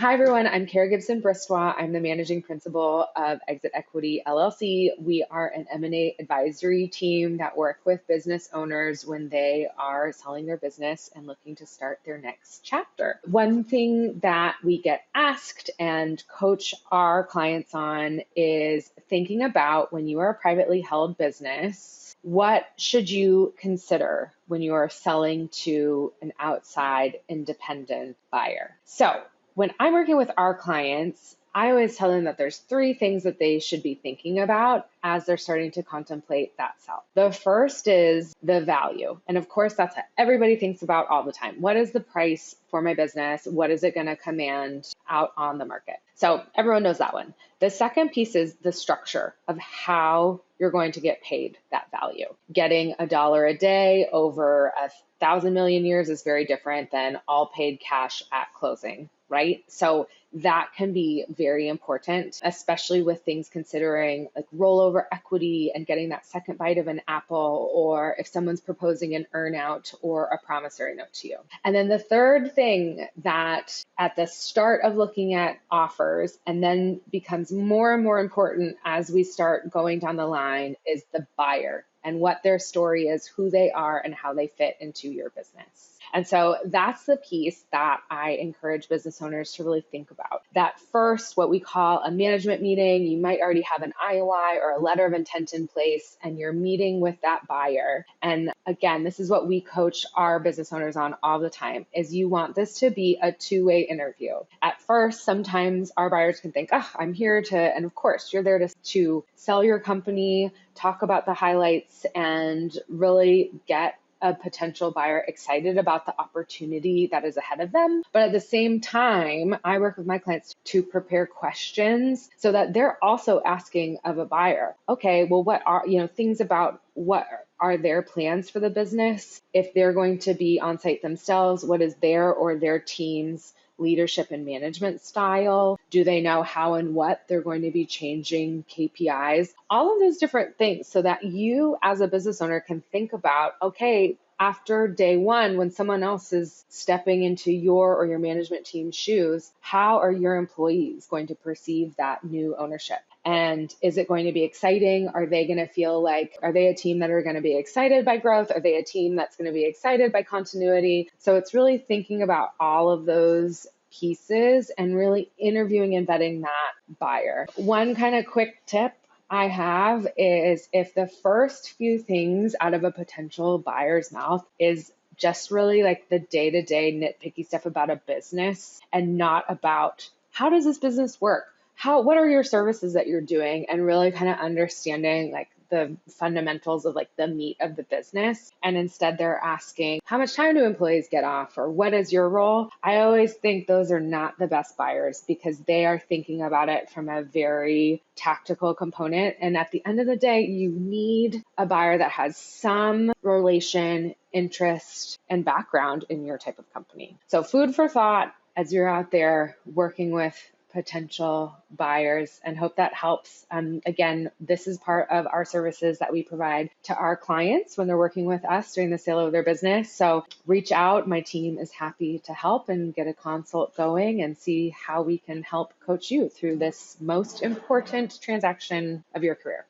Hi, everyone. I'm Kara Gibson Bristois. I'm the managing principal of Exit Equity LLC. We are an M&A advisory team that work with business owners when they are selling their business and looking to start their next chapter. One thing that we get asked and coach our clients on is thinking about when you are a privately held business, what should you consider when you are selling to an outside independent buyer? So when I'm working with our clients, I always tell them that there's three things that they should be thinking about as they're starting to contemplate that sell. The first is the value. And of course, that's what everybody thinks about all the time. What is the price for my business? What is it going to command out on the market? So everyone knows that one. The second piece is the structure of how you're going to get paid that value. Getting $1 a day over 1,000 million years is very different than all paid cash at closing, right? So that can be very important, especially with things considering like rollover equity and getting that second bite of an apple, or if someone's proposing an earnout or a promissory note to you. And then the third thing that at the start of looking at offers and then becomes more and more important as we start going down the line is the buyer and what their story is, who they are, and how they fit into your business. And so that's the piece that I encourage business owners to really think about. That first, what we call a management meeting, you might already have an IOI or a letter of intent in place, and you're meeting with that buyer. And again, this is what we coach our business owners on all the time, is you want this to be a two-way interview. At first, sometimes our buyers can think, oh, I'm here to, and of course, you're there to sell your company, talk about the highlights, and really get a potential buyer excited about the opportunity that is ahead of them. But at the same time, I work with my clients to prepare questions so that they're also asking of a buyer, okay, well, what are, things about what are their plans for the business? If they're going to be on site themselves, what is their or their team's leadership and management style? Do they know how and what they're going to be changing KPIs? All of those different things so that you as a business owner can think about, okay, after day one, when someone else is stepping into your or your management team's shoes, how are your employees going to perceive that new ownership? And is it going to be exciting? Are they going to feel like, are they a team that are going to be excited by growth? Are they a team that's going to be excited by continuity? So it's really thinking about all of those pieces and really interviewing and vetting that buyer. One kind of quick tip I have is if the first few things out of a potential buyer's mouth is just really like the day-to-day nitpicky stuff about a business and not about how does this business work? What are your services that you're doing, and really kind of understanding like the fundamentals of like the meat of the business. And instead they're asking, how much time do employees get off, or what is your role? I always think those are not the best buyers because they are thinking about it from a very tactical component. And at the end of the day, you need a buyer that has some relation, interest, and background in your type of company. So food for thought as you're out there working with potential buyers, and hope that helps. Again, this is part of our services that we provide to our clients when they're working with us during the sale of their business. So reach out. My team is happy to help and get a consult going and see how we can help coach you through this most important transaction of your career.